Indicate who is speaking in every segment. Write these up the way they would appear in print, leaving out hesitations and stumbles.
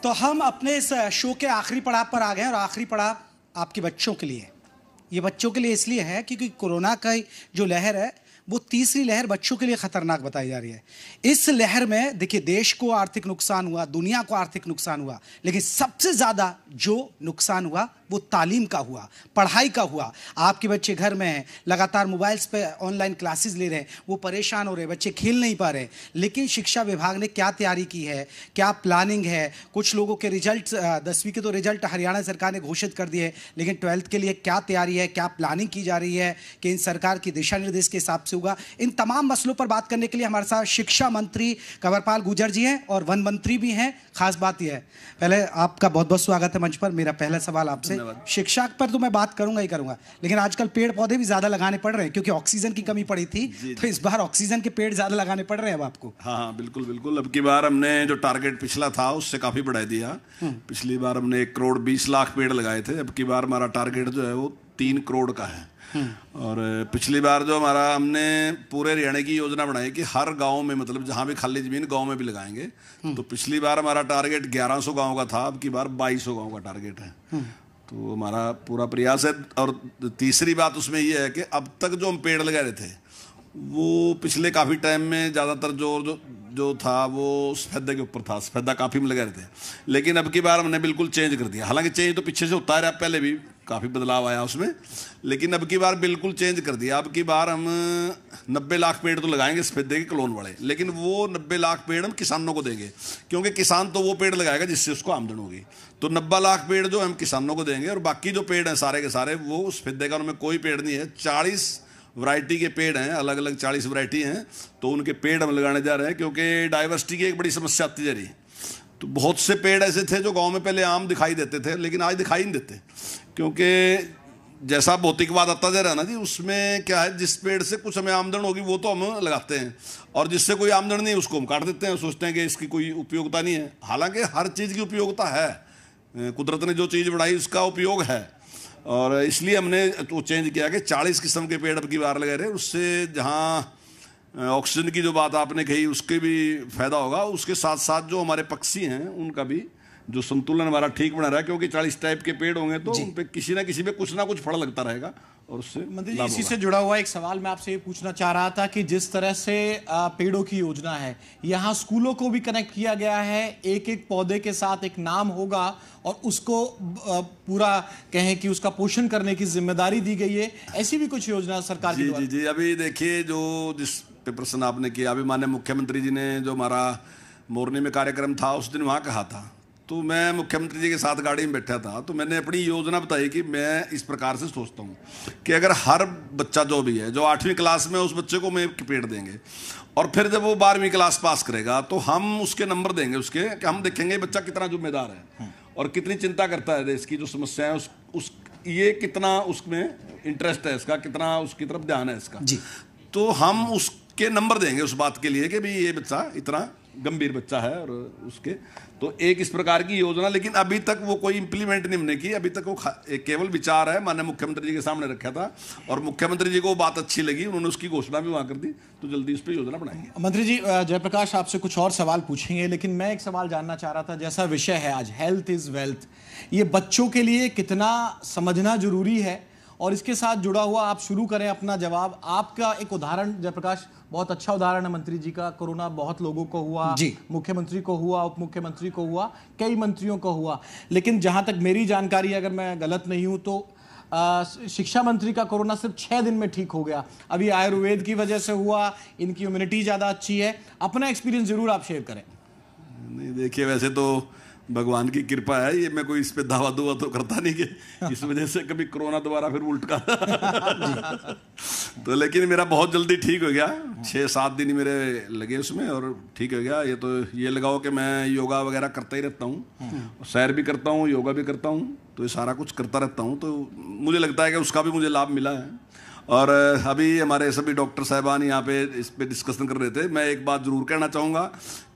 Speaker 1: तो हम अपने इस शो के आखिरी पड़ाव पर आ गए और आखिरी पड़ाव आपके बच्चों के लिए। ये बच्चों के लिए इसलिए है क्योंकि कोरोना का जो लहर है वो तीसरी लहर बच्चों के लिए खतरनाक बताई जा रही है। इस लहर में देखिए देश को आर्थिक नुकसान हुआ, दुनिया को आर्थिक नुकसान हुआ, लेकिन सबसे ज्यादा जो नुकसान हुआ वो तालीम का हुआ, पढ़ाई का हुआ। आपके बच्चे घर में हैं, लगातार मोबाइल्स पे ऑनलाइन क्लासेस ले रहे हैं, वो परेशान हो रहे हैं, बच्चे खेल नहीं पा रहे। लेकिन शिक्षा विभाग ने क्या तैयारी की है, क्या प्लानिंग है? कुछ लोगों के रिजल्ट 10वीं के तो रिजल्ट हरियाणा सरकार ने घोषित कर दिए, लेकिन 12th के लिए क्या तैयारी है, क्या प्लानिंग की जा रही है कि इन सरकार की दिशा निर्देश के हिसाब से होगा? इन तमाम मसलों पर बात करने के लिए हमारे साथ शिक्षा मंत्री कंवरपाल गुर्जर जी हैं और वन मंत्री भी हैं। खास बात यह है, पहले आपका बहुत बहुत स्वागत है मंच पर। मेरा पहला सवाल आपसे, शिक्षा पर तो मैं बात करूंगा ही करूंगा, लेकिन आजकल पेड़ पौधे भी ज्यादा लगाने पड़ रहे हैं क्योंकि ऑक्सीजन की कमी पड़ी थी, तो इस बार ऑक्सीजन के पेड़ ज्यादा लगाने पड़ रहे हैं अब आपको?
Speaker 2: हाँ, बिल्कुल बिल्कुल। अब की बार हमने जो टारगेट पिछला था उससे काफी बढ़ा दिया। पिछली बार हमने 1 करोड़ 20 लाख पेड़ लगाए थे, अब की बार हमारा टारगेट जो है वो 3 करोड़ का है। और पिछली बार जो हमने पूरे हरियाणा की योजना बनाई कि हर गांव में, मतलब जहां भी खाली जमीन गांव में भी लगाएंगे। तो पिछली बार हमारा टारगेट 1100 गांव का था, अब की बार 2200 गांव का टारगेट है। तो हमारा पूरा प्रयास है। और तीसरी बात उसमें ये है कि अब तक जो हम पेड़ लगा रहे थे वो पिछले काफ़ी टाइम में ज़्यादातर जो था वो सफेदा के ऊपर था, सफेदा काफ़ी में लगा रहे थे। लेकिन अब की बार हमने बिल्कुल चेंज कर दिया। हालांकि चेंज तो पीछे से होता है, पहले भी काफ़ी बदलाव आया उसमें, लेकिन अब की बार बिल्कुल चेंज कर दिया। अब की बार हम 90 लाख पेड़ तो लगाएंगे सफेदे के क्लोन वाले, लेकिन वो 90 लाख पेड़ हम किसानों को देंगे, क्योंकि किसान तो वो पेड़ लगाएगा जिससे उसको आमदन होगी। तो 90 लाख पेड़ जो हम किसानों को देंगे, और बाकी जो पेड़ हैं सारे के सारे वो सफेदे का, उनमें कोई पेड़ नहीं है। 40 वैरायटी के पेड़ हैं, अलग अलग 40 वैरायटी हैं, तो उनके पेड़ हम लगाने जा रहे हैं, क्योंकि डाइवर्सिटी की एक बड़ी समस्या आती जा रही है। तो बहुत से पेड़ ऐसे थे जो गांव में पहले आम दिखाई देते थे, लेकिन आज दिखाई नहीं देते, क्योंकि जैसा भौतिकवाद आता जा रहा है ना जी, उसमें क्या है, जिस पेड़ से कुछ हमें आमदन होगी वो तो हम लगाते हैं, और जिससे कोई आमदन नहीं उसको हम काट देते हैं, सोचते हैं कि इसकी कोई उपयोगिता नहीं है। हालांकि हर चीज़ की उपयोगिता है, कुदरत ने जो चीज़ बनाई उसका उपयोग है। और इसलिए हमने तो चेंज किया कि 40 किस्म के पेड़ अब की बार लगा रहे। उससे जहाँ ऑक्सीजन की जो बात आपने कही उसके भी फायदा होगा, उसके साथ साथ जो हमारे पक्षी हैं उनका भी जो संतुलन हमारा ठीक बना रहा है, क्योंकि 40 टाइप के पेड़ होंगे तो उन पे किसी ना किसी पे कुछ ना कुछ फल लगता रहेगा, और उससे
Speaker 3: मंत्री जी इसी से जुड़ा हुआ एक सवाल मैं आपसे ये पूछना चाह रहा था कि जिस तरह से पेड़ों की योजना है, यहाँ स्कूलों को भी कनेक्ट किया गया है, एक एक पौधे के साथ एक नाम होगा और उसको पूरा कहें कि उसका पोषण करने की जिम्मेदारी दी गई है, ऐसी भी कुछ योजना सरकार की?
Speaker 2: जी जी, अभी देखिए जो जिस पे प्रश्न आपने किया, अभी माननीय मुख्यमंत्री जी ने जो हमारा मोरनी में कार्यक्रम था उस दिन वहाँ कहा था, तो मैं मुख्यमंत्री जी के साथ गाड़ी में बैठा था, तो मैंने अपनी योजना बताई कि मैं इस प्रकार से सोचता हूँ कि अगर हर बच्चा जो भी है, जो 8वीं क्लास में, उस बच्चे को मैं एक पेड़ देंगे, और फिर जब वो 12वीं क्लास पास करेगा तो हम उसके नंबर देंगे उसके, कि हम देखेंगे बच्चा कितना जिम्मेदार है और कितनी चिंता करता है देश की जो समस्या है, ये कितना उसमें इंटरेस्ट है इसका, कितना उसकी तरफ ध्यान है इसका। तो हम उसके नंबर देंगे उस बात के लिए कि भाई ये बच्चा इतना गंभीर बच्चा है, और उसके तो एक इस प्रकार की योजना। लेकिन अभी तक वो कोई इंप्लीमेंट नहीं हमने की, अभी तक वो एक केवल विचार है, माननीय मुख्यमंत्री जी के सामने रखा था, और मुख्यमंत्री जी को बात अच्छी लगी, उन्होंने उसकी घोषणा भी वहाँ कर दी, तो जल्दी उस पर योजना बनाएंगे।
Speaker 3: मंत्री जी, जयप्रकाश आपसे कुछ और सवाल पूछेंगे, लेकिन मैं एक सवाल जानना चाह रहा था, जैसा विषय है आज हेल्थ इज वेल्थ, ये बच्चों के लिए कितना समझना जरूरी है, और इसके साथ जुड़ा हुआ आप शुरू करें अपना जवाब। आपका एक उदाहरण जयप्रकाश, बहुत अच्छा उदाहरण है मंत्री जी का। कोरोना बहुत लोगों को हुआ, मुख्यमंत्री को हुआ, उप मुख्यमंत्री को हुआ, कई मंत्रियों को हुआ, लेकिन जहां तक मेरी जानकारी, अगर मैं गलत नहीं हूं तो शिक्षा मंत्री का कोरोना सिर्फ 6 दिन में ठीक हो गया। अभी आयुर्वेद की वजह से हुआ, इनकी इम्यूनिटी ज्यादा अच्छी है। अपना एक्सपीरियंस जरूर आप शेयर करें।
Speaker 2: नहीं, देखिए वैसे तो भगवान की कृपा है, ये मैं कोई इस पे दावा दुआ तो करता नहीं कि इस वजह से कभी कोरोना दोबारा फिर उल्ट का तो लेकिन मेरा बहुत जल्दी ठीक हो गया, 6-7 दिन मेरे लगे उसमें और ठीक हो गया। ये तो ये लगाओ कि मैं योगा वगैरह करता ही रहता हूँ, सैर भी करता हूँ, योगा भी करता हूँ, तो ये सारा कुछ करता रहता हूँ, तो मुझे लगता है कि उसका भी मुझे लाभ मिला है। और अभी हमारे सभी डॉक्टर साहबान यहाँ पे इस पे डिस्कशन कर रहे थे। मैं एक बात जरूर कहना चाहूँगा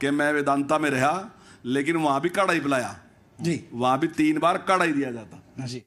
Speaker 2: कि मैं वेदांता में रहा, लेकिन वहाँ भी काढ़ा ही पिलाया जी, वहाँ भी 3 बार काढ़ा ही दिया जाता जी।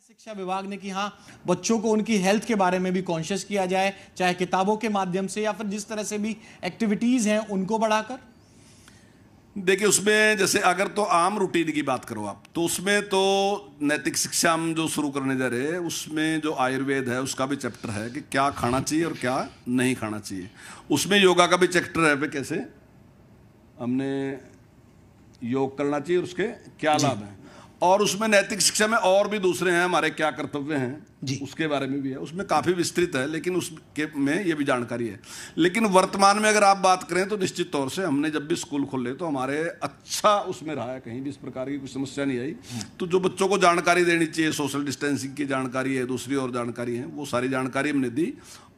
Speaker 3: शिक्षा विभाग ने कि हाँ, बच्चों को उनकी हेल्थ के बारे में भी कॉन्शियस किया जाए, चाहे किताबों के माध्यम से या फिर जिस तरह से भी एक्टिविटीज हैं उनको बढ़ाकर?
Speaker 2: देखिए, उसमें जैसे अगर तो आम रूटीन की बात करो आप, तो उसमें तो नैतिक शिक्षा हम जो शुरू करने जा रहे हैं, उसमें जो आयुर्वेद है उसका भी चैप्टर है कि क्या खाना चाहिए और क्या नहीं खाना चाहिए। उसमें योगा का भी चैप्टर है, कैसे हमने योग करना चाहिए और उसके क्या लाभ हैं। और उसमें नैतिक शिक्षा में और भी दूसरे हैं, हमारे क्या कर्तव्य हैं उसके बारे में भी है। उसमें काफ़ी विस्तृत है, लेकिन उसके में ये भी जानकारी है। लेकिन वर्तमान में अगर आप बात करें तो निश्चित तौर से हमने जब भी स्कूल खोले तो हमारे अच्छा उसमें रहा है, कहीं भी इस प्रकार की कोई समस्या नहीं आई। तो जो बच्चों को जानकारी देनी चाहिए, सोशल डिस्टेंसिंग की जानकारी है, दूसरी और जानकारी है, वो सारी जानकारी हमने दी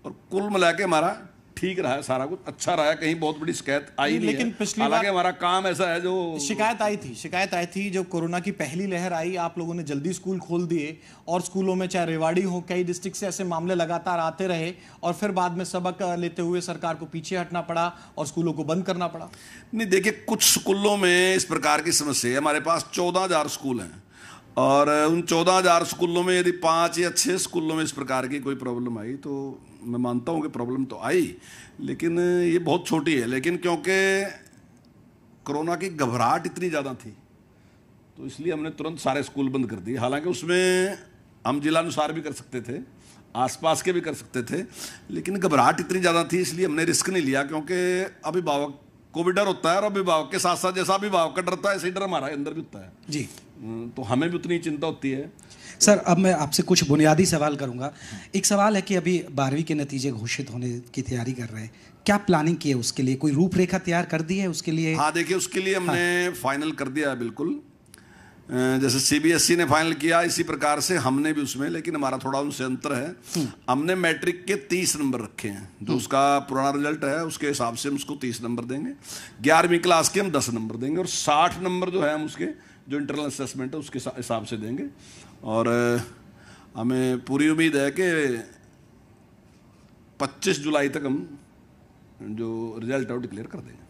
Speaker 2: और कुल मिला के हमारा ठीक रहा है, सारा कुछ अच्छा रहा है, कहीं बहुत बड़ी शिकायत आई नहीं।
Speaker 3: लेकिन पिछली
Speaker 2: हालांकि हमारा काम ऐसा है, जो
Speaker 3: शिकायत आई थी जब कोरोना की पहली लहर आई, आप लोगों ने जल्दी स्कूल खोल दिए और स्कूलों में चाहे रेवाड़ी हो, कई डिस्ट्रिक्ट से ऐसे मामले लगातार आते रहे और फिर बाद में सबक लेते हुए सरकार को पीछे हटना पड़ा और स्कूलों को बंद करना पड़ा।
Speaker 2: नहीं, देखिए, कुछ स्कूलों में इस प्रकार की समस्या है। हमारे पास 14,000 स्कूल हैं और उन 14,000 स्कूलों में यदि 5 या 6 स्कूलों में इस प्रकार की कोई प्रॉब्लम आई तो मैं मानता हूँ कि प्रॉब्लम तो आई, लेकिन ये बहुत छोटी है। लेकिन क्योंकि कोरोना की घबराहट इतनी ज़्यादा थी तो इसलिए हमने तुरंत सारे स्कूल बंद कर दिए। हालांकि उसमें हम जिलानुसार भी कर सकते थे, आसपास के भी कर सकते थे, लेकिन घबराहट इतनी ज़्यादा थी इसलिए हमने रिस्क नहीं लिया। क्योंकि अभिभावक को भी डर होता है और अभिभावक के साथ साथ जैसा अभिभावक का डरता है, ऐसे ही डर हमारा अंदर भी होता है
Speaker 1: जी।
Speaker 2: तो हमें भी उतनी चिंता होती है।
Speaker 1: सर, अब मैं आपसे कुछ बुनियादी सवाल करूंगा। एक सवाल है कि अभी 12वीं के नतीजे घोषित होने की तैयारी कर रहे हैं, क्या प्लानिंग की है उसके लिए? कोई रूपरेखा तैयार कर दी है उसके लिए?
Speaker 2: हाँ, देखिए, उसके लिए हमने फाइनल कर दिया है बिल्कुल। जैसे सीबीएसई ने फाइनल किया, इसी प्रकार से हमने भी उसमें, लेकिन हमारा थोड़ा उनसे अंतर है। हमने मैट्रिक के 30 नंबर रखे हैं, जो उसका पुराना रिजल्ट है उसके हिसाब से हम उसको 30 नंबर देंगे। 11वीं क्लास के हम 10 नंबर देंगे और 60 नंबर जो है हम उसके जो इंटरनल असेसमेंट है उसके हिसाब से देंगे। और हमें पूरी उम्मीद है कि 25 जुलाई तक हम जो रिजल्ट है वो डिक्लेयर कर देंगे।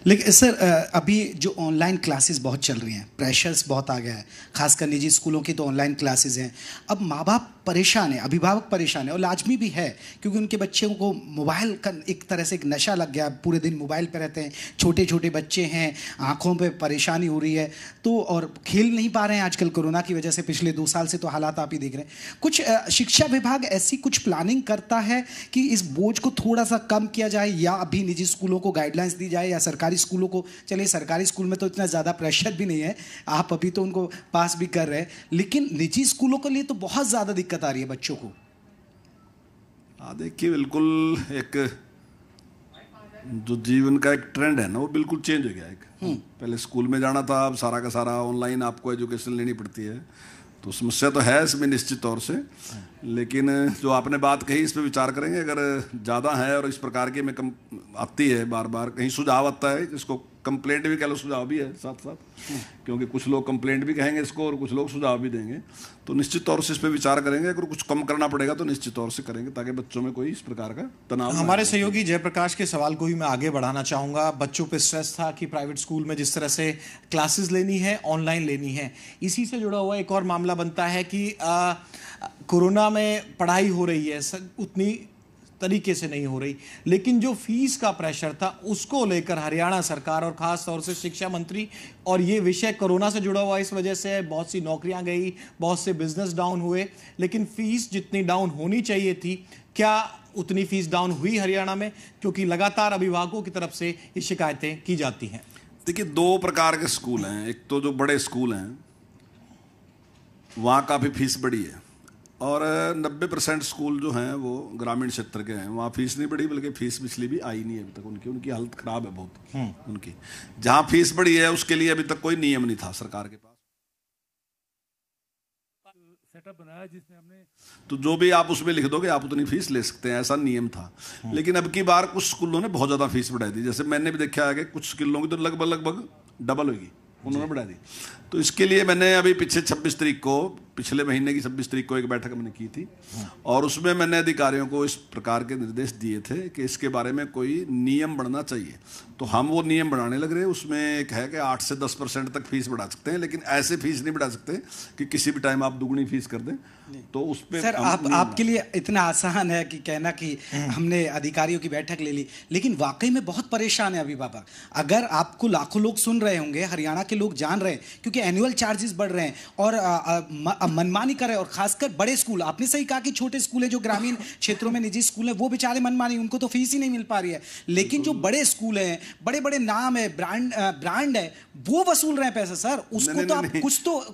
Speaker 1: लेकिन सर, अभी जो ऑनलाइन क्लासेस बहुत चल रही हैं, प्रेशर्स बहुत आ गया है, खासकर निजी स्कूलों की तो ऑनलाइन क्लासेस हैं। अब माँ बाप परेशान है, अभिभावक परेशान है और लाजमी भी है, क्योंकि उनके बच्चों को मोबाइल का एक तरह से एक नशा लग गया, पूरे दिन मोबाइल पे रहते हैं, छोटे छोटे बच्चे हैं, आंखों पे परेशानी हो रही है, तो और खेल नहीं पा रहे हैं आजकल कोरोना की वजह से। पिछले 2 साल से तो हालात आप ही देख रहे हैं। कुछ शिक्षा विभाग ऐसी कुछ प्लानिंग करता है कि इस बोझ को थोड़ा सा कम किया जाए, या अभी निजी स्कूलों को गाइडलाइंस दी जाए, या सरकारी स्कूलों को? चलिए, सरकारी स्कूल में तो इतना ज़्यादा प्रेशर भी नहीं है, आप अभी तो उनको पास भी कर रहे हैं, लेकिन निजी स्कूलों के लिए तो बहुत ज़्यादा दिक्कत आ रही है बच्चों को।
Speaker 2: हाँ, देखिए, बिल्कुल एक जो जीवन का एक ट्रेंड है ना, वो बिल्कुल चेंज हो गया है। पहले स्कूल में जाना था, अब सारा का सारा ऑनलाइन आपको एजुकेशन लेनी पड़ती है, तो समस्या तो है इसमें निश्चित तौर से। लेकिन जो आपने बात कही, इस पर विचार करेंगे। अगर ज़्यादा है और इस प्रकार की में कम आती है, बार बार कहीं सुझाव आता है, जिसको कंप्लेंट भी कह लो, सुझाव भी है साथ साथ, क्योंकि कुछ लोग कंप्लेंट भी कहेंगे इसको और कुछ लोग सुझाव भी देंगे। तो निश्चित तौर से इस पर विचार करेंगे। अगर कुछ कम करना पड़ेगा तो निश्चित तौर से करेंगे, ताकि बच्चों में कोई इस प्रकार का तनाव।
Speaker 3: हमारे सहयोगी जयप्रकाश के सवाल को ही मैं आगे बढ़ाना चाहूँगा। बच्चों पे स्ट्रेस था कि प्राइवेट स्कूल में जिस तरह से क्लासेस लेनी है, ऑनलाइन लेनी है। इसी से जुड़ा हुआ एक और मामला बनता है कि कोरोना में पढ़ाई हो रही है, उतनी तरीके से नहीं हो रही, लेकिन जो फीस का प्रेशर था उसको लेकर हरियाणा सरकार और खास तौर से शिक्षा मंत्री, और ये विषय कोरोना से जुड़ा हुआ इस वजह से बहुत सी नौकरियां गई, बहुत से बिजनेस डाउन हुए, लेकिन फीस जितनी डाउन होनी चाहिए थी, क्या उतनी फीस डाउन हुई हरियाणा में? क्योंकि लगातार अभिभावकों की तरफ से ये शिकायतें की जाती हैं।
Speaker 2: देखिए, 2 प्रकार के स्कूल हैं। एक तो जो बड़े स्कूल हैं वहाँ काफ़ी फीस बढ़ी है, और 90% स्कूल जो हैं वो ग्रामीण क्षेत्र के हैं, वहाँ फीस नहीं बढ़ी, बल्कि फीस पिछली भी आई नहीं अभी तक। उनकी हालत खराब है बहुत। उनकी जहाँ फीस बढ़ी है उसके लिए अभी तक कोई नियम नहीं था सरकार के पास, सेटअप बनाया जिसमें हमने, तो जो भी आप उसमें लिख दोगे आप उतनी फीस ले सकते हैं, ऐसा नियम था। लेकिन अब की बार कुछ स्कूलों ने बहुत ज़्यादा फीस बढ़ा दी। जैसे मैंने भी देखा है कि कुछ स्कूलों की तो लगभग डबल होगी, उन्होंने बढ़ा दी। तो इसके लिए मैंने अभी पीछे 26 तारीख को पिछले महीने की 26 तारीख को एक बैठक मैंने की थी और उसमें मैंने अधिकारियों को इस प्रकार के निर्देश दिए थे कि इसके बारे में कोई नियम बनना चाहिए। तो हम वो नियम बनाने लग रहे हैं। उसमें एक है कि 8 से 10% तक फीस बढ़ा सकते हैं, लेकिन ऐसे फीस नहीं बढ़ा सकते कि किसी भी टाइम आप दुगनी फीस कर दें। तो उस पे
Speaker 1: सर आपके लिए इतना आसान है कि कहना कि हमने अधिकारियों की बैठक ले ली, लेकिन वाकई में बहुत परेशान है अभिभावक। अगर आपको लाखों लोग सुन रहे होंगे, हरियाणा के लोग जान रहे हैं, क्योंकि एनुअल चार्जेस बढ़ रहे हैं और मनमानी कर रहे हैं, और खासकर बड़े स्कूल, आपने सही कहा कि छोटे स्कूल है जो ग्रामीण क्षेत्रों में निजी स्कूल है वो बेचारे मनमानी, उनको तो फीस ही नहीं मिल पा रही है। लेकिन जो बड़े स्कूल हैं, बड़े बड़े नाम है, ब्रांड है, वो वसूल रहे हैं पैसा। सर उसको तो आप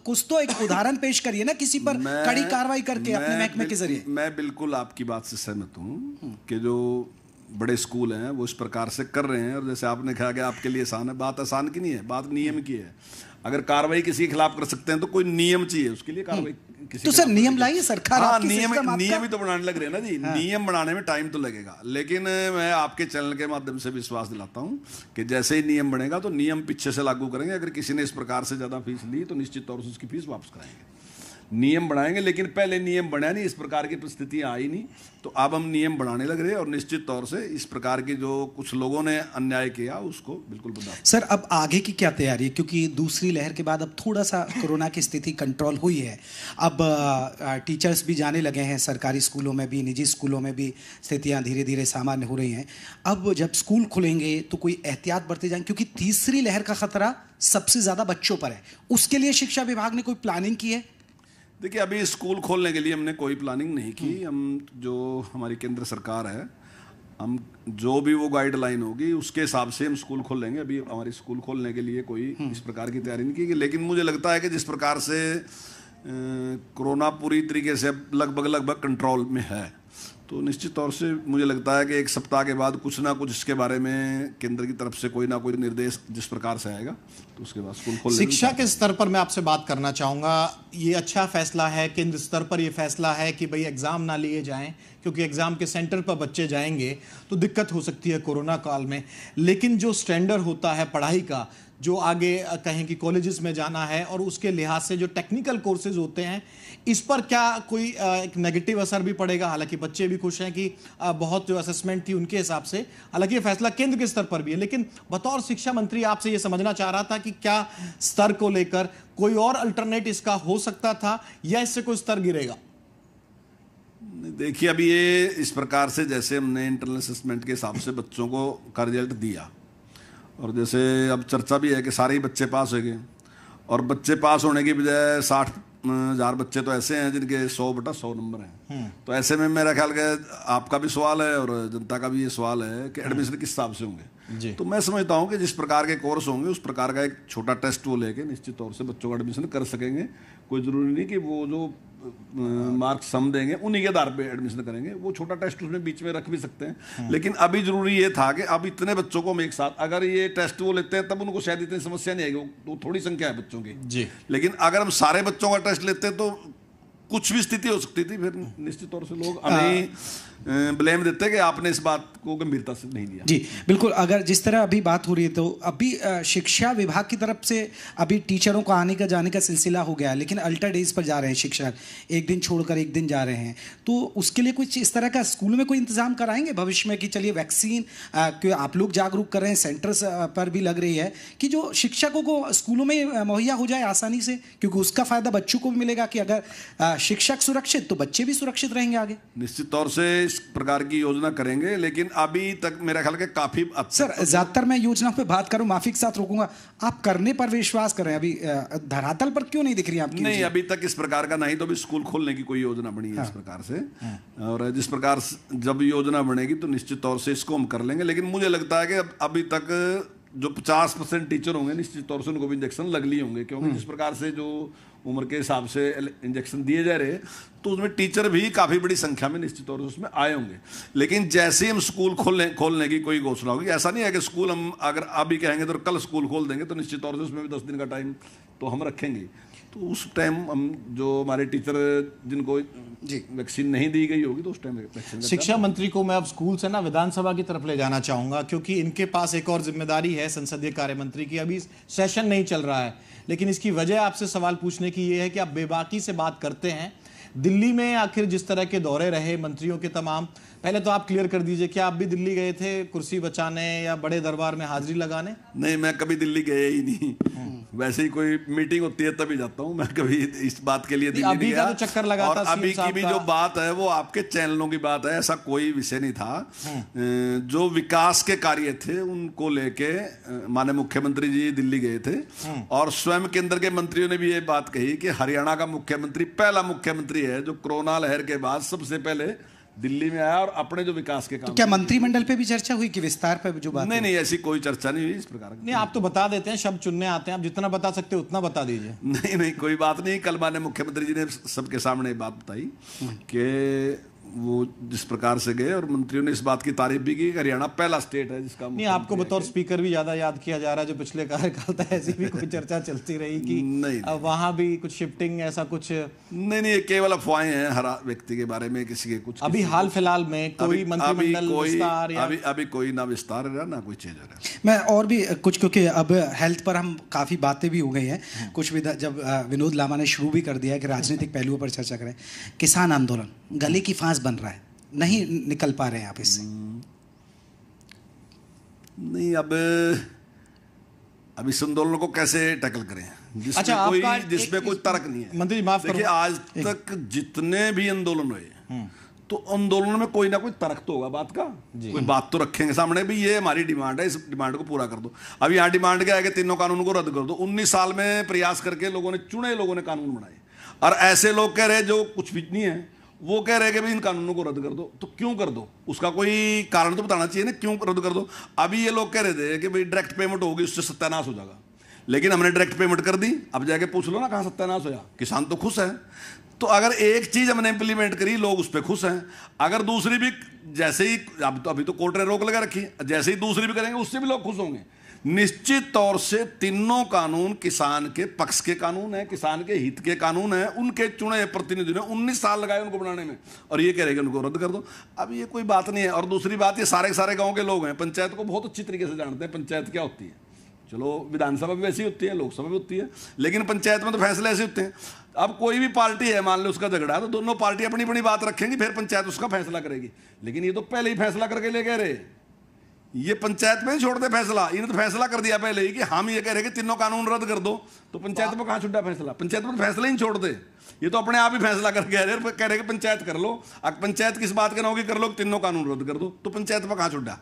Speaker 1: कुछ तो एक उदाहरण पेश करिए ना, किसी पर कड़ी कार्रवाई करके अपने महकमे के जरिए।
Speaker 2: मैं बिल्कुल आपकी बात से सहमत हूँ कि जो बड़े स्कूल हैं वो इस प्रकार से कर रहे हैं। और जैसे आपने कहा कि आपके लिए आसान है, बात आसान की नहीं है, बात नियम की है। अगर कार्रवाई किसी के खिलाफ कर सकते हैं तो कोई नियम चाहिए उसके लिए कार्रवाई किसी
Speaker 1: तो सर नियम लाइए सरकार।
Speaker 2: हाँ, नियम ही तो बनाने लग रहे हैं ना जी। नियम बनाने में टाइम तो लगेगा, लेकिन मैं आपके चैनल के माध्यम से विश्वास दिलाता हूं कि जैसे ही नियम बनेगा तो नियम पीछे से लागू करेंगे। अगर किसी ने इस प्रकार से ज्यादा फीस ली तो निश्चित तौर से उसकी फीस वापस कराएंगे। नियम बनाएंगे, लेकिन पहले नियम बना नहीं, इस प्रकार की परिस्थितियां आई नहीं, तो अब हम नियम बनाने लग रहे हैं और निश्चित तौर से इस प्रकार की जो कुछ लोगों ने अन्याय किया उसको बिल्कुल बर्दाश्त।
Speaker 1: सर अब आगे की क्या तैयारी है, क्योंकि दूसरी लहर के बाद अब थोड़ा सा कोरोना की स्थिति कंट्रोल हुई है, अब टीचर्स भी जाने लगे हैं, सरकारी स्कूलों में भी निजी स्कूलों में भी स्थितियां धीरे धीरे सामान्य हो रही हैं। अब जब स्कूल खुलेंगे तो कोई एहतियात बरते जाएंगे, क्योंकि तीसरी लहर का खतरा सबसे ज्यादा बच्चों पर है। उसके लिए शिक्षा विभाग ने कोई प्लानिंग की है?
Speaker 2: देखिए, अभी स्कूल खोलने के लिए हमने कोई प्लानिंग नहीं की। हम जो हमारी केंद्र सरकार है, हम जो भी वो गाइडलाइन होगी उसके हिसाब से हम स्कूल खोलेंगे। अभी हमारी स्कूल खोलने के लिए कोई इस प्रकार की तैयारी नहीं की, लेकिन मुझे लगता है कि जिस प्रकार से कोरोना पूरी तरीके से लगभग कंट्रोल में है, तो निश्चित तौर से मुझे लगता है कि एक सप्ताह के बाद कुछ ना कुछ इसके बारे में केंद्र की तरफ से कोई ना कोई निर्देश जिस प्रकार से आएगा तो उसके बाद स्कूल खोल।
Speaker 3: शिक्षा के स्तर पर मैं आपसे बात करना चाहूँगा। ये अच्छा फैसला है, केंद्र स्तर पर ये फैसला है कि भाई एग्ज़ाम ना लिए जाएं, क्योंकि एग्ज़ाम के सेंटर पर बच्चे जाएंगे तो दिक्कत हो सकती है कोरोना काल में। लेकिन जो स्टैंडर्ड होता है पढ़ाई का, जो आगे कहें कि कॉलेजेस में जाना है और उसके लिहाज से जो टेक्निकल कोर्सेज होते हैं, इस पर क्या कोई एक नेगेटिव असर भी पड़ेगा? हालांकि बच्चे भी खुश हैं कि बहुत जो असेसमेंट थी उनके हिसाब से, हालांकि ये फैसला केंद्र के स्तर पर भी है, लेकिन बतौर शिक्षा मंत्री आपसे ये समझना चाह रहा था कि क्या स्तर को लेकर कोई और अल्टरनेट इसका हो सकता था या इससे कोई स्तर गिरेगा?
Speaker 2: देखिए, अभी ये इस प्रकार से जैसे हमने इंटरनल असेसमेंट के हिसाब से बच्चों को का रिजल्ट दिया, और जैसे अब चर्चा भी है कि सारे ही बच्चे पास हो गए, और बच्चे पास होने की बजाय 60,000 बच्चे तो ऐसे हैं जिनके 100/100 नंबर हैं। तो ऐसे में मेरा ख्याल है आपका भी सवाल है और जनता का भी ये सवाल है कि एडमिशन किस हिसाब से होंगे। तो मैं समझता हूँ कि जिस प्रकार के कोर्स होंगे उस प्रकार का एक छोटा टेस्ट वो लेके निश्चित तौर से बच्चों का एडमिशन कर सकेंगे। कोई ज़रूरी नहीं कि वो जो मार्क्स हम देंगे उन्हीं के आधार पे एडमिशन करेंगे, वो छोटा टेस्ट उसमें बीच में रख भी सकते हैं। लेकिन अभी जरूरी ये था कि अब इतने बच्चों को हम एक साथ अगर ये टेस्ट वो लेते हैं तब उनको शायद इतनी समस्या नहीं आएगी, वो थोड़ी संख्या है बच्चों की जी। लेकिन अगर हम सारे बच्चों का टेस्ट लेते तो कुछ भी स्थिति हो सकती थी, फिर निश्चित तौर से लोग हमें ब्लेम देते कि आपने इस बात को गंभीरता से नहीं लिया।
Speaker 1: जी बिल्कुल, अगर जिस तरह अभी बात हो रही है तो अभी शिक्षा विभाग की तरफ से अभी टीचरों को आने का जाने का सिलसिला हो गया है, लेकिन अल्टर डेज पर जा रहे हैं शिक्षक, एक दिन छोड़कर एक दिन जा रहे हैं। तो उसके लिए कुछ इस तरह का स्कूल में कोई इंतजाम कराएंगे भविष्य में कि चलिए वैक्सीन कि आप लोग जागरूक कर रहे हैं, सेंटर्स पर भी लग रही है कि जो शिक्षकों को स्कूलों में मुहैया हो जाए आसानी से, क्योंकि उसका फायदा बच्चों को भी मिलेगा कि अगर शिक्षक सुरक्षित तो बच्चे भी सुरक्षित रहेंगे आगे।
Speaker 2: निश्चित तौर से इस प्रकार की योजना करेंगे, लेकिन अभी तक मेरा ख्याल है काफी
Speaker 1: सर ज्यादातर मैं योजना पे बात करूं, माफी के साथ रोकूंगा, आप करने पर विश्वास कर रहे हैं, अभी धरातल पर क्यों नहीं दिख रही आपकी?
Speaker 2: नहीं, अभी तक इस प्रकार का नहीं, तो अभी स्कूल खोलने की कोई योजना बनी है इस प्रकार से, और जिस प्रकार जब योजना बनेगी तो निश्चित तौर से इसको हम कर लेंगे। लेकिन मुझे लगता है कि अभी तक जो 50% टीचर होंगे निश्चित तौर से उनको भी इंजेक्शन लग लिए होंगे, क्योंकि जिस प्रकार से जो उम्र के हिसाब से इंजेक्शन दिए जा रहे हैं तो उसमें टीचर भी काफ़ी बड़ी संख्या में निश्चित तौर से उसमें आए होंगे। लेकिन जैसे ही हम स्कूल खोलने की कोई घोषणा होगी, ऐसा नहीं है कि स्कूल हम अगर अभी कहेंगे तो कल स्कूल खोल देंगे, तो निश्चित तौर से उसमें भी 10 दिन का टाइम तो हम रखेंगे। तो उस टाइम हम जो हमारे टीचर जिनको जी वैक्सीन नहीं दी गई होगी तो उस टाइम वैक्सीन।
Speaker 3: शिक्षा मंत्री को मैं अब स्कूल से ना विधानसभा की तरफ ले जाना चाहूँगा, क्योंकि इनके पास एक और जिम्मेदारी है संसदीय कार्य मंत्री की। अभी सेशन नहीं चल रहा है, लेकिन इसकी वजह आपसे सवाल पूछने की ये है कि आप बेबाकी से बात करते हैं। दिल्ली में आखिर जिस तरह के दौरे रहे मंत्रियों के तमाम, पहले तो आप क्लियर कर दीजिए, क्या आप भी दिल्ली गए थे कुर्सी बचाने या बड़े दरबार में हाजिरी लगाने?
Speaker 2: नहीं, मैं कभी दिल्ली गया ही नहीं। वैसे ही कोई मीटिंग होती है तभी जाता हूँ, मैं कभी इस बात के लिए दिल्ली नहीं गया।
Speaker 3: तो चक्कर लगा था,
Speaker 2: अभी की भी जो बात है वो आपके चैनलों की बात है, ऐसा कोई विषय नहीं था। जो विकास के कार्य थे उनको लेके माननीय मुख्यमंत्री जी दिल्ली गए थे और स्वयं केंद्र के मंत्रियों ने भी ये बात कही कि हरियाणा का मुख्यमंत्री पहला मुख्यमंत्री है जो कोरोना लहर के बाद सबसे पहले दिल्ली में आया और अपने जो विकास के काम।
Speaker 1: तो क्या मंत्रिमंडल पे भी चर्चा हुई कि विस्तार पे जो बात?
Speaker 2: नहीं, ऐसी कोई चर्चा नहीं हुई इस प्रकार की।
Speaker 3: नहीं, आप तो बता देते हैं, शब्द चुनने आते हैं, आप जितना बता सकते हो उतना बता दीजिए।
Speaker 2: नहीं, कोई बात नहीं। कल माननीय मुख्यमंत्री जी ने सबके सामने बात बताई कि वो जिस प्रकार से गए और मंत्रियों ने इस बात की तारीफ भी की कि हरियाणा पहला स्टेट है जिसका।
Speaker 3: नहीं, आपको बतौर स्पीकर भी ज्यादा याद किया जा रहा है, जो पिछले कार्यकाल था ऐसी भी कोई चर्चा चलती रही कि नहीं, वहां भी कुछ शिफ्टिंग ऐसा कुछ?
Speaker 2: नहीं, ये केवल अफवाहें हैं हर व्यक्ति के बारे में, किसी के कुछ।
Speaker 3: अभी हाल फिलहाल में कोई मंत्रिमंडल विस्तार या
Speaker 2: अभी कोई ना विस्तार है ना कोई चीज है।
Speaker 1: मैं और भी कुछ, क्योंकि अब हेल्थ पर हम काफी बातें भी हो गई हैं कुछ भी, जब विनोद लामा ने शुरू भी कर दिया है कि राजनीतिक पहलुओं पर चर्चा करें। किसान आंदोलन गले की फांस बन रहा है, नहीं निकल पा रहे हैं आप इससे?
Speaker 2: नहीं, अब इस आंदोलन को कैसे टैकल करें जिसमें कोई तर्क नहीं है।
Speaker 3: मंत्री माफ
Speaker 2: देखिए, आज तक जितने भी आंदोलन हुए तो आंदोलन में कोई ना कोई तर्क तो होगा बात का, कोई बात तो रखेंगे सामने भी ये हमारी डिमांड है, इस डिमांड को पूरा कर दो। अब यहाँ डिमांड क्या है कि तीनों कानून को रद्द कर दो। 19 साल में प्रयास करके लोगों ने कानून बनाए और ऐसे लोग कह रहे जो कुछ भी नहीं है वो कह रहे कि भाई इन कानूनों को रद्द कर दो। तो क्यों कर दो, उसका कोई कारण तो बताना चाहिए ना, क्यों रद्द कर दो। अभी ये लोग कह रहे थे कि भाई डायरेक्ट पेमेंट होगी उससे सत्यानाश हो जाएगा, लेकिन हमने डायरेक्ट पेमेंट कर दी। अब जाके पूछ लो ना कहाँ सत्यानाश होया, किसान तो खुश है। तो अगर एक चीज हमने इंप्लीमेंट करी लोग उस पर खुश हैं, अगर दूसरी भी जैसे ही अभी तो कोर्ट ने रोक लगा रखी है, जैसे ही दूसरी भी करेंगे उससे भी लोग खुश होंगे। निश्चित तौर से तीनों कानून किसान के पक्ष के कानून है, किसान के हित के कानून है। उनके चुने प्रतिनिधि ने 19 साल लगाए उनको बनाने में और ये कह रहे हैं उनको रद्द कर दो। अब ये कोई बात नहीं है। और दूसरी बात, ये सारे गांव के लोग हैं, पंचायत को बहुत अच्छी तरीके से जानते हैं पंचायत क्या होती है। चलो विधानसभा भी वैसी होती है, लोकसभा भी होती है, लेकिन पंचायत में तो फैसले ऐसे होते हैं। अब कोई भी पार्टी है, मान लो उसका झगड़ा है, तो दोनों पार्टी अपनी अपनी बात रखेंगी, फिर पंचायत उसका फैसला करेगी। लेकिन ये तो पहले ही फैसला करके ले कह रहे, ये पंचायत में ही छोड़ दे फैसला। इन्होंने तो फैसला कर दिया पहले ही कि हम ये कह रहे कि तीनों कानून रद्द कर दो, तो पंचायत में कहाँ छुट्टा फैसला? पंचायत में तो फैसला ही नहीं छोड़ दे, ये तो अपने आप ही फैसला करके कह रहे कि पंचायत कर लो। अब पंचायत किस बात के ना होगी, कर लो तीनों कानून रद्द कर दो, तो पंचायत में कहाँ छुट्टा?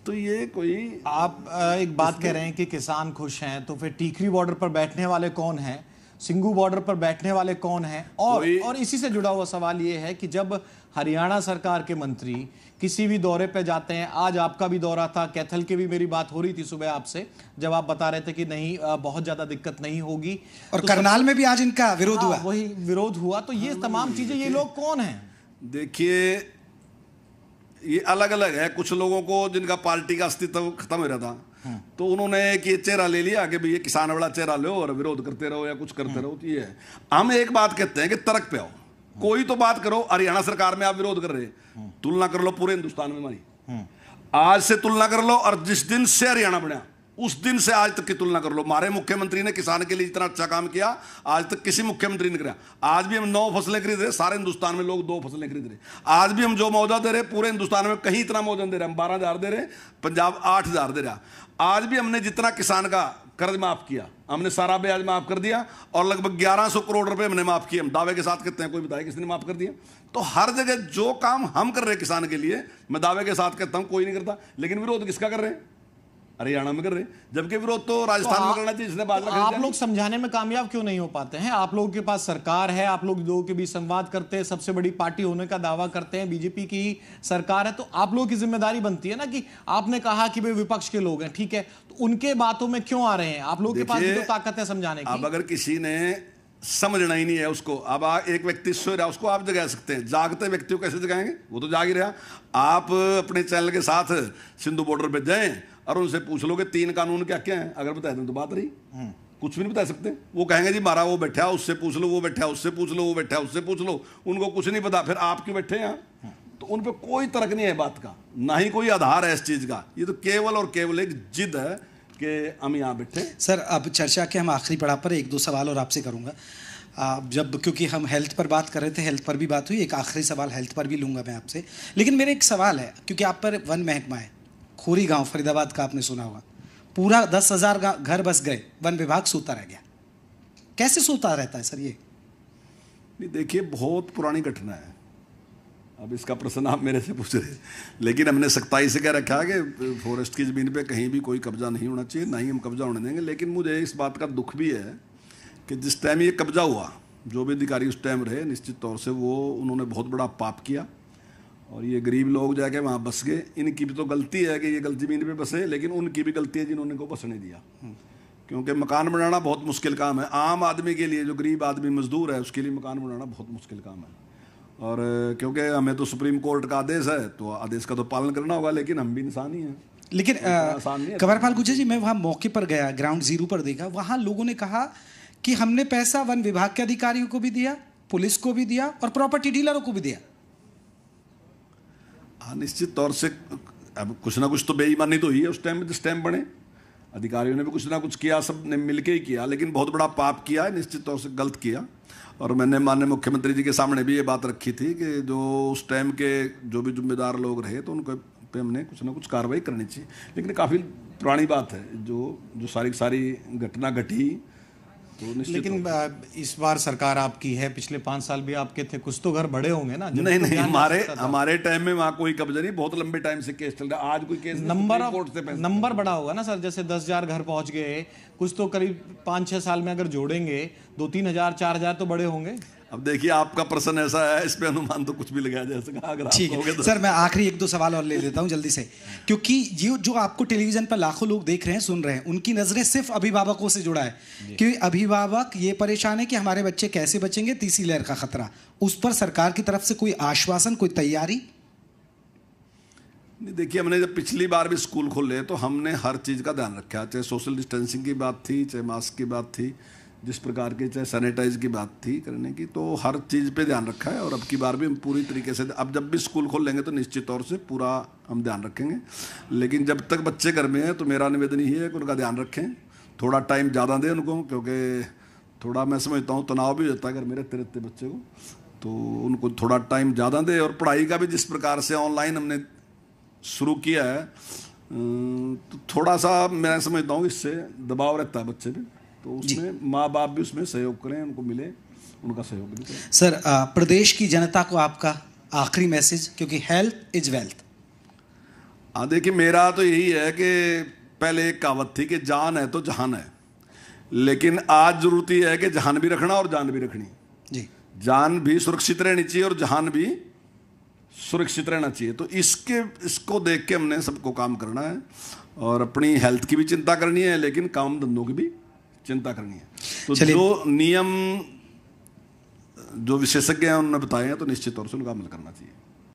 Speaker 2: तो ये कोई
Speaker 3: आप एक बात कह रहे हैं कि किसान खुश हैं, तो फिर टीकरी बॉर्डर पर बैठने वाले कौन हैं, सिंगू बॉर्डर पर बैठने वाले कौन हैं? और इसी से जुड़ा हुआ सवाल ये है कि जब हरियाणा सरकार के मंत्री किसी भी दौरे पे जाते हैं, आज आपका भी दौरा था, कैथल की भी मेरी बात हो रही थी सुबह आपसे, जब आप बता रहे थे कि नहीं बहुत ज्यादा दिक्कत नहीं होगी,
Speaker 1: और तो करनाल में भी आज इनका विरोध हुआ।
Speaker 3: वही विरोध हुआ। तो ये तमाम चीजें, ये लोग कौन हैं?
Speaker 2: देखिए, ये अलग अलग है। कुछ लोगों को जिनका पार्टी का अस्तित्व खत्म हो रहा था, तो उन्होंने एक ये चेहरा ले लिया कि भाई ये किसान वाला चेहरा लो और विरोध करते रहो या कुछ करते रहो। तो ये है, हम एक बात कहते हैं कि तर्क पे आओ, कोई तो बात करो। हरियाणा सरकार में आप विरोध कर रहे, तुलना कर लो पूरे हिंदुस्तान में हमारी, आज से तुलना कर लो और जिस दिन से हरियाणा बना उस दिन से आज तक की तुलना कर लो। हमारे मुख्यमंत्री ने किसान के लिए इतना अच्छा काम किया, आज तक किसी मुख्यमंत्री ने किया। आज भी हम 9 फसलें खरीद रहे, सारे हिंदुस्तान में लोग 2 फसलें खरीद रहे। आज भी हम जो मुआवजा दे रहे पूरे हिंदुस्तान में कहीं इतना मुआवजा दे रहे, हम 12,000 दे रहे, पंजाब 8,000 दे रहा। आज भी हमने जितना किसान का कर्ज माफ किया, हमने सारा ब्याज माफ कर दिया और लगभग 1100 करोड़ रुपए हमने माफ किए। हम दावे के साथ कहते हैं, कोई बताए किसने माफ कर दिया? तो हर जगह जो काम हम कर रहे हैं किसान के लिए, मैं दावे के साथ कहता हूं कोई नहीं करता। लेकिन विरोध किसका कर रहे हैं? हरियाणा में कर रहे, जबकि विरोध तो राजस्थान में करना चाहिए। इसने बात
Speaker 3: आप लोग समझाने में कामयाब क्यों नहीं हो पाते हैं? आप लोगों के पास सरकार है, आप लोग लोगों के बीच संवाद करते हैं, सबसे बड़ी पार्टी होने का दावा करते हैं, बीजेपी की सरकार है, तो आप लोगों की जिम्मेदारी बनती है ना कि आपने कहा कि वे विपक्ष के लोग हैं, ठीक है, तो उनके बातों में क्यों आ रहे हैं? आप लोगों के पास भी तो ताकत है समझाने की।
Speaker 2: अब अगर किसी ने समझना ही नहीं है उसको, अब एक व्यक्ति सो रहा, उसको आप जगा सकते हैं, जागते व्यक्ति को कैसे जगाएंगे? वो तो जाग ही रहा। आप अपने चैनल के साथ सिंधु बॉर्डर पे जाएं और उनसे पूछ लो कि 3 कानून क्या क्या है, अगर बता दें तो बात रही। कुछ भी नहीं बता सकते। वो कहेंगे जी मारा वो बैठा उससे पूछ लो, वो बैठा उससे पूछ लो, वो बैठा उससे पूछ लो, उनको कुछ नहीं पता, फिर आप क्यों बैठे हैं? तो उन पर कोई तर्क नहीं है बात का, ना ही कोई आधार है इस चीज का। ये तो केवल और केवल एक जिद है के हम यहाँ बैठे।
Speaker 1: सर अब चर्चा के हम आखिरी पड़ाव पर एक दो सवाल और आपसे करूँगा। जब क्योंकि हम हेल्थ पर बात कर रहे थे, हेल्थ पर भी बात हुई, एक आखिरी सवाल हेल्थ पर भी लूँगा मैं आपसे। लेकिन मेरा एक सवाल है, क्योंकि आप पर वन महकमा है, खोरी गांव फरीदाबाद का आपने सुना होगा, पूरा 10,000 घर बस गए, वन विभाग सोता रह गया। कैसे सोता रहता है सर ये?
Speaker 2: नहीं देखिए, बहुत पुरानी घटना है। अब इसका प्रश्न आप मेरे से पूछ रहे, लेकिन हमने सख्ताई से कह रखा है कि फॉरेस्ट की ज़मीन पे कहीं भी कोई कब्जा नहीं होना चाहिए, ना ही हम कब्जा होने देंगे। लेकिन मुझे इस बात का दुख भी है कि जिस टाइम ये कब्जा हुआ, जो भी अधिकारी उस टाइम रहे, निश्चित तौर से उन्होंने बहुत बड़ा पाप किया और ये गरीब लोग जाके वहाँ बस गए। इनकी भी तो गलती है कि ये गलत ज़मीन पे बसे, लेकिन उनकी भी गलती है जिन्होंने को बसने दिया, क्योंकि मकान बनाना बहुत मुश्किल काम है। आम आदमी के लिए, जो गरीब आदमी मजदूर है, उसके लिए मकान बनाना बहुत मुश्किल काम है। और क्योंकि हमें तो सुप्रीम कोर्ट का आदेश है, तो आदेश का तो पालन करना होगा, लेकिन हम भी इंसान ही हैं।
Speaker 1: लेकिन कंवरपाल गुर्जर जी, मैं वहाँ मौके पर गया, ग्राउंड जीरो पर देखा, वहाँ लोगों ने कहा कि हमने पैसा वन विभाग के अधिकारियों को भी दिया, पुलिस को भी दिया और प्रॉपर्टी डीलरों को भी दिया।
Speaker 2: हाँ, निश्चित तौर से अब कुछ ना कुछ तो बेईमानी तो हुई है उस टाइम, जिस टाइम बने अधिकारियों ने भी कुछ ना कुछ किया, सब ने मिलके ही किया, लेकिन बहुत बड़ा पाप किया है, निश्चित तौर से गलत किया। और मैंने माननीय मुख्यमंत्री जी के सामने भी ये बात रखी थी कि जो उस टाइम के जो भी जिम्मेदार लोग रहे, तो उनको पे हमने कुछ ना कुछ कार्रवाई करनी चाहिए। लेकिन काफ़ी पुरानी बात है जो सारी घटना घटी, तो
Speaker 3: लेकिन इस बार सरकार आपकी है, पिछले 5 साल भी आपके थे, कुछ तो घर बड़े होंगे ना?
Speaker 2: नहीं, हमारे टाइम में वहाँ कोई कब्जा नहीं, बहुत लंबे टाइम से केस चल रहा है। आज कोई केस
Speaker 3: नंबर बड़ा होगा ना सर, जैसे 10,000 घर पहुंच गए, कुछ तो करीब 5-6 साल में अगर जोड़ेंगे 2-3 हज़ार 4,000 तो बड़े होंगे।
Speaker 2: अब देखिए, आपका प्रश्न ऐसा है, इस पे अनुमान तो कुछ भी लगाया जा सका। अगर
Speaker 1: ठीक है तो। सर मैं आखिरी एक दो सवाल और ले लेता हूं जल्दी से, क्योंकि ये जो आपको टेलीविजन पर लाखों लोग देख रहे हैं, सुन रहे हैं, उनकी नजरें सिर्फ अभिभावकों से जुड़ा है, क्योंकि अभिभावक ये परेशान है कि हमारे बच्चे कैसे बचेंगे, तीसरी लहर का खतरा। उस पर सरकार की तरफ से कोई आश्वासन, कोई तैयारी?
Speaker 2: नहीं देखिए, हमने जब पिछली बार भी स्कूल खोले तो हमने हर चीज़ का ध्यान रखा, चाहे सोशल डिस्टेंसिंग की बात थी, चाहे मास्क की बात थी, जिस प्रकार की चाहे सैनिटाइज की बात थी करने की, तो हर चीज़ पे ध्यान रखा है। और अब की बार भी हम पूरी तरीके से, अब जब भी स्कूल खोल लेंगे तो निश्चित तौर से पूरा हम ध्यान रखेंगे। लेकिन जब तक बच्चे घर में हैं तो मेरा निवेदन ही है कि उनका ध्यान रखें, थोड़ा टाइम ज़्यादा दें उनको, क्योंकि थोड़ा मैं समझता हूँ तनाव भी होता है घर में रहते बच्चे को, तो उनको थोड़ा टाइम ज़्यादा दें। और पढ़ाई का भी जिस प्रकार से ऑनलाइन हमने शुरू किया है, तो थोड़ा सा मैं समझता हूँ इससे दबाव रहता है बच्चे पे, तो उसमें माँ बाप भी उसमें सहयोग करें, उनको मिले, उनका सहयोग भी करें।
Speaker 1: सर प्रदेश की जनता को आपका आखिरी मैसेज, क्योंकि हेल्थ इज वेल्थ।
Speaker 2: देखिए, मेरा तो यही है कि पहले एक कहावत थी कि जान है तो जहान है, लेकिन आज जरूरत है कि जहान भी रखना और जान भी रखनी जी। जान भी सुरक्षित रहनी चाहिए और जहान भी सुरक्षित रहना चाहिए। तो इसको देख के हमने सबको काम करना है और अपनी हेल्थ की भी चिंता करनी है, लेकिन काम धंधों की भी चिंता करनी है। तो जो नियम जो विशेषज्ञ हैं उन्होंने बताए हैं, तो निश्चित तौर से उनका अमल करना चाहिए।